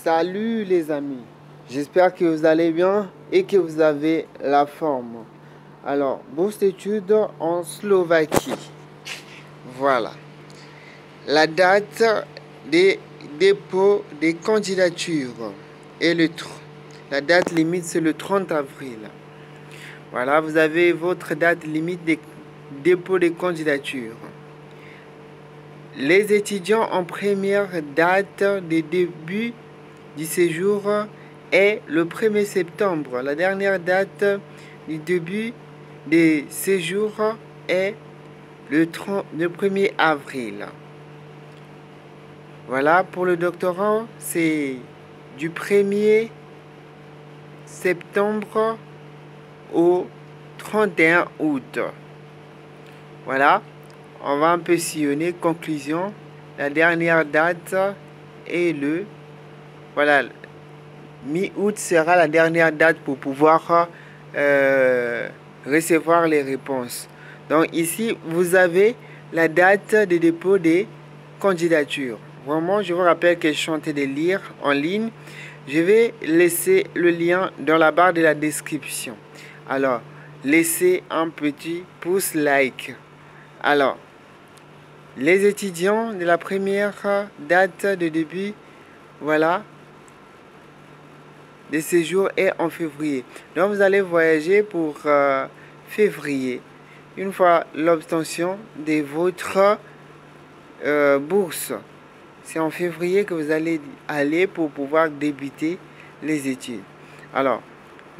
Salut les amis, j'espère que vous allez bien et que vous avez la forme. Alors, bourse d'études en Slovaquie. Voilà. La date des dépôts des candidatures et la date limite c'est le 30 avril. Voilà, vous avez votre date limite des dépôts des candidatures. Les étudiants en première date de début du séjour est le 1er septembre. La dernière date du début des séjours est le 1er avril. Voilà, pour le doctorat, c'est du 1er septembre au 31 août. Voilà, on va un peu sillonner. Conclusion, la dernière date est le... Voilà, mi-août sera la dernière date pour pouvoir recevoir les réponses. Donc ici, vous avez la date de dépôt des candidatures. Vraiment, je vous rappelle que je suis en train de lire en ligne. Je vais laisser le lien dans la barre de la description. Alors, laissez un petit pouce like. Alors, les étudiants de la première date de début, voilà, de séjour est en février. Donc, vous allez voyager pour février. Une fois l'obtention de votre bourse, c'est en février que vous allez aller pour pouvoir débuter les études. Alors,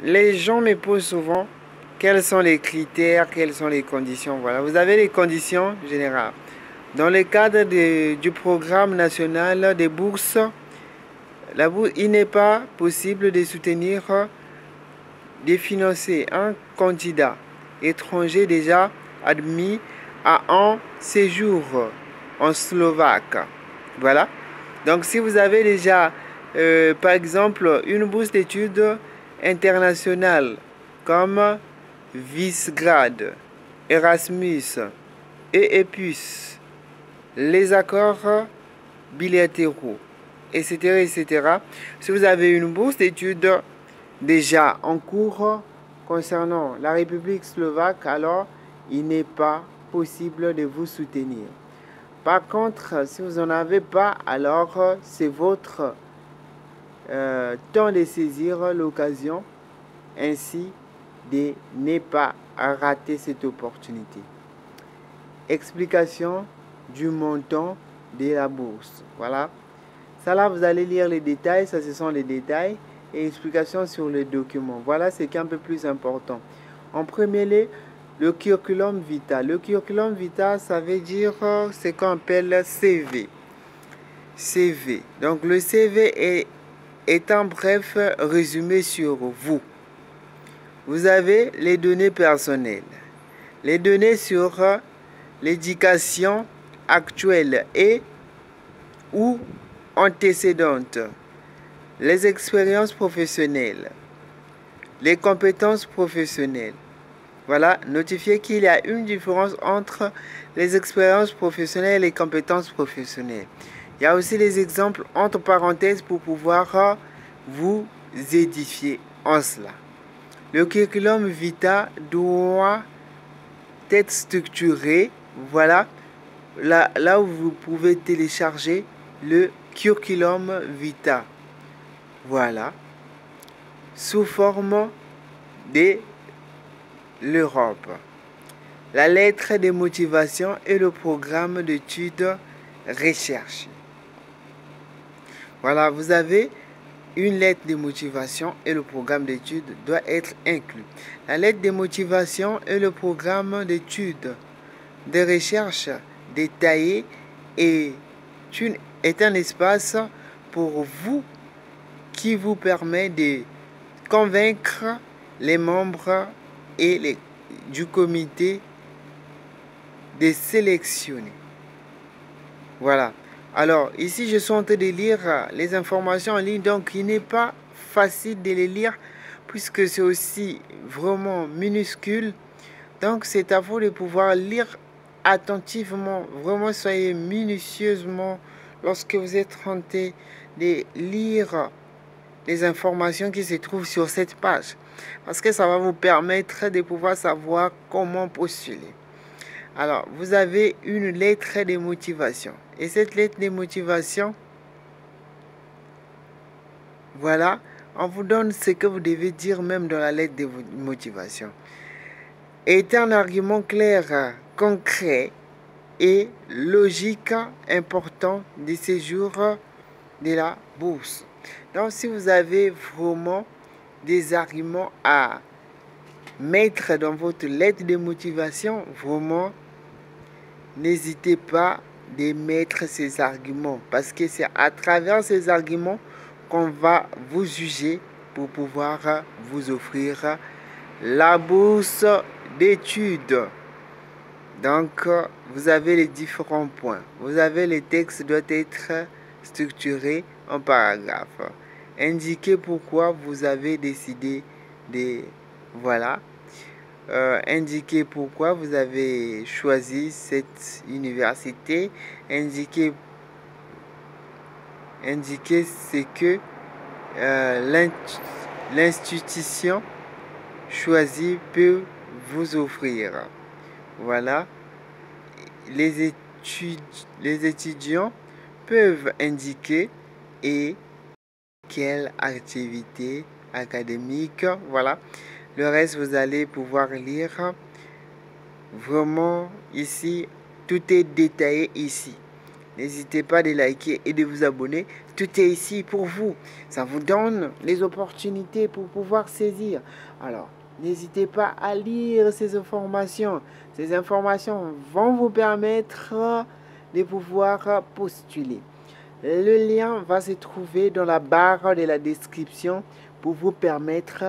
les gens me posent souvent quels sont les critères, quelles sont les conditions. Voilà, vous avez les conditions générales. Dans le cadre du programme national des bourses, il n'est pas possible de soutenir, de financer un candidat étranger déjà admis à un séjour en Slovaque. Voilà. Donc, si vous avez déjà, par exemple, une bourse d'études internationale comme Visegrad, Erasmus et EPUS, les accords bilatéraux, etc., etc. Si vous avez une bourse d'études déjà en cours concernant la République slovaque, alors il n'est pas possible de vous soutenir. Par contre, si vous n'en avez pas, alors c'est votre temps de saisir l'occasion, ainsi de ne pas rater cette opportunité. Explication du montant de la bourse. Voilà. Ça là, vous allez lire les détails. Ça, ce sont les détails et explications sur les documents. Voilà ce qui est un peu plus important. En premier lieu, le curriculum vitae. Le curriculum vitae, ça veut dire ce qu'on appelle CV. CV. Donc, le CV est un bref résumé sur vous. Vous avez les données personnelles, les données sur l'éducation actuelle et ou antécédente, les expériences professionnelles, les compétences professionnelles. Voilà, notifiez qu'il y a une différence entre les expériences professionnelles et les compétences professionnelles. Il y a aussi les exemples entre parenthèses pour pouvoir vous édifier en cela. Le curriculum vitae doit être structuré. Voilà, là où vous pouvez télécharger le curriculum vitae. Voilà, sous forme de l'Europe. La lettre de motivation et le programme d'études recherche. Voilà, vous avez une lettre de motivation et le programme d'études doit être inclus. La lettre de motivation et le programme d'études de recherche détaillé est un espace pour vous qui vous permet de convaincre les membres et du comité de sélectionner. Voilà. Alors, ici, je suis en train de lire les informations en ligne, donc il n'est pas facile de les lire puisque c'est aussi vraiment minuscule. Donc, c'est à vous de pouvoir lire attentivement. Vraiment, soyez minutieusement lorsque vous êtes en train de lire les informations qui se trouvent sur cette page. Parce que ça va vous permettre de pouvoir savoir comment postuler. Alors, vous avez une lettre de motivation. Et cette lettre de motivation, voilà, on vous donne ce que vous devez dire même dans la lettre de motivation. Est un argument clair, concret et logique important du séjour de la bourse. Donc, si vous avez vraiment des arguments à mettre dans votre lettre de motivation, vraiment, n'hésitez pas de mettre ces arguments parce que c'est à travers ces arguments qu'on va vous juger pour pouvoir vous offrir la bourse d'études. Donc, vous avez les différents points. Vous avez les textes doivent être structurés en paragraphes. Indiquez pourquoi vous avez décidé de... Voilà. Indiquez pourquoi vous avez choisi cette université. Indiquez ce que l'institution choisie peut vous offrir. Voilà. Les étudiants peuvent indiquer et quelle activité académique. Voilà. Le reste, vous allez pouvoir lire. Vraiment, ici, tout est détaillé ici. N'hésitez pas de liker et de vous abonner. Tout est ici pour vous. Ça vous donne les opportunités pour pouvoir saisir. Alors, n'hésitez pas à lire ces informations. Ces informations vont vous permettre de pouvoir postuler. Le lien va se trouver dans la barre de la description pour vous permettre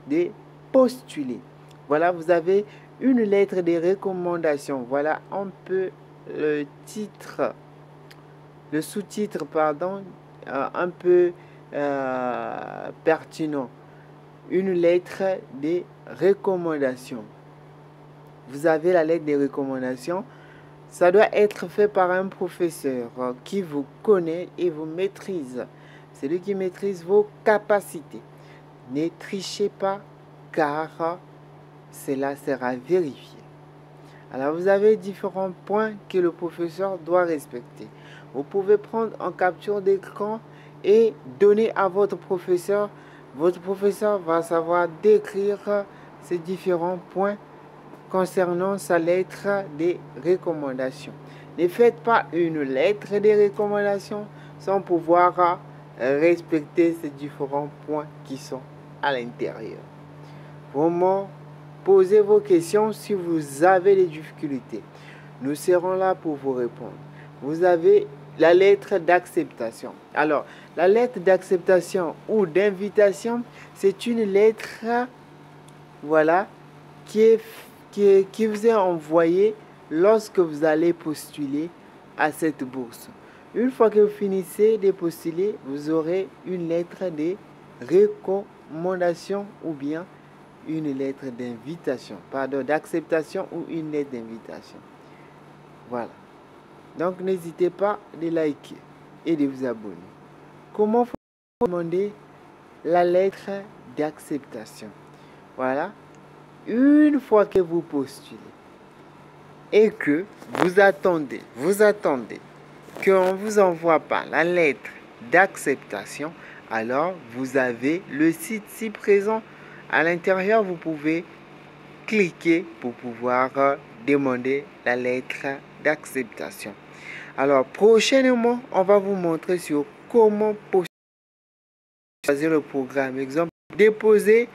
de postuler. Voilà, vous avez une lettre de recommandation. Voilà un peu le titre. Le sous-titre, pardon, un peu pertinent. Une lettre de recommandation. Vous avez la lettre de recommandation. Ça doit être fait par un professeur qui vous connaît et vous maîtrise. C'est lui qui maîtrise vos capacités. Ne trichez pas car cela sera vérifié. Alors vous avez différents points que le professeur doit respecter. Vous pouvez prendre en capture d'écran et donner à votre professeur. Votre professeur va savoir décrire ces différents points concernant sa lettre de recommandation. Ne faites pas une lettre de recommandation sans pouvoir respecter ces différents points qui sont à l'intérieur. Vraiment, posez vos questions si vous avez des difficultés. Nous serons là pour vous répondre. Vous avez la lettre d'acceptation. Alors, la lettre d'acceptation ou d'invitation, c'est une lettre, voilà, qui vous est envoyée lorsque vous allez postuler à cette bourse. Une fois que vous finissez de postuler, vous aurez une lettre de recommandation ou bien une lettre d'invitation, pardon, d'acceptation ou une lettre d'invitation. Voilà. Donc, n'hésitez pas de liker et de vous abonner. Comment faut demander la lettre d'acceptation? Voilà. Une fois que vous postulez et que vous attendez qu'on ne vous envoie pas la lettre d'acceptation, alors vous avez le site ci présent. À l'intérieur, vous pouvez cliquer pour pouvoir demander la lettre d'acceptation. Alors, prochainement, on va vous montrer sur comment choisir le programme. Exemple, déposer.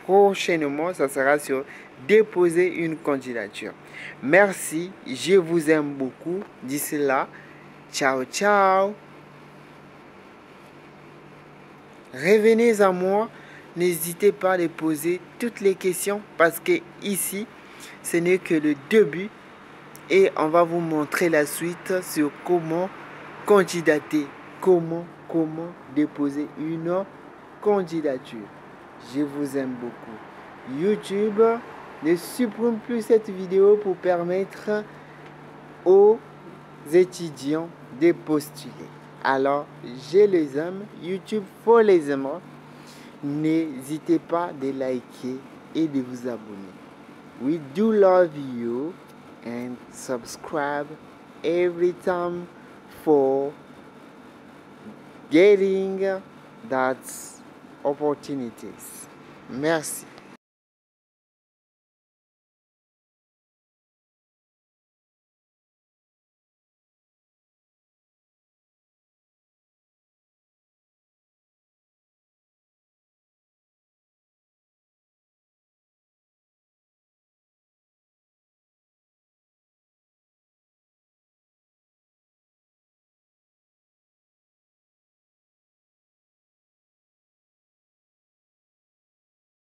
Prochainement, ça sera sur déposer une candidature. Merci, je vous aime beaucoup. D'ici là, ciao, ciao. Revenez à moi. N'hésitez pas à poser toutes les questions parce que ici, ce n'est que le début et on va vous montrer la suite sur comment candidater, comment déposer une candidature. Je vous aime beaucoup. YouTube ne supprime plus cette vidéo pour permettre aux étudiants de postuler. Alors, je les aime. YouTube faut les aimer. N'hésitez pas de liker et de vous abonner. We do love you and subscribe every time for getting that opportunities. Merci.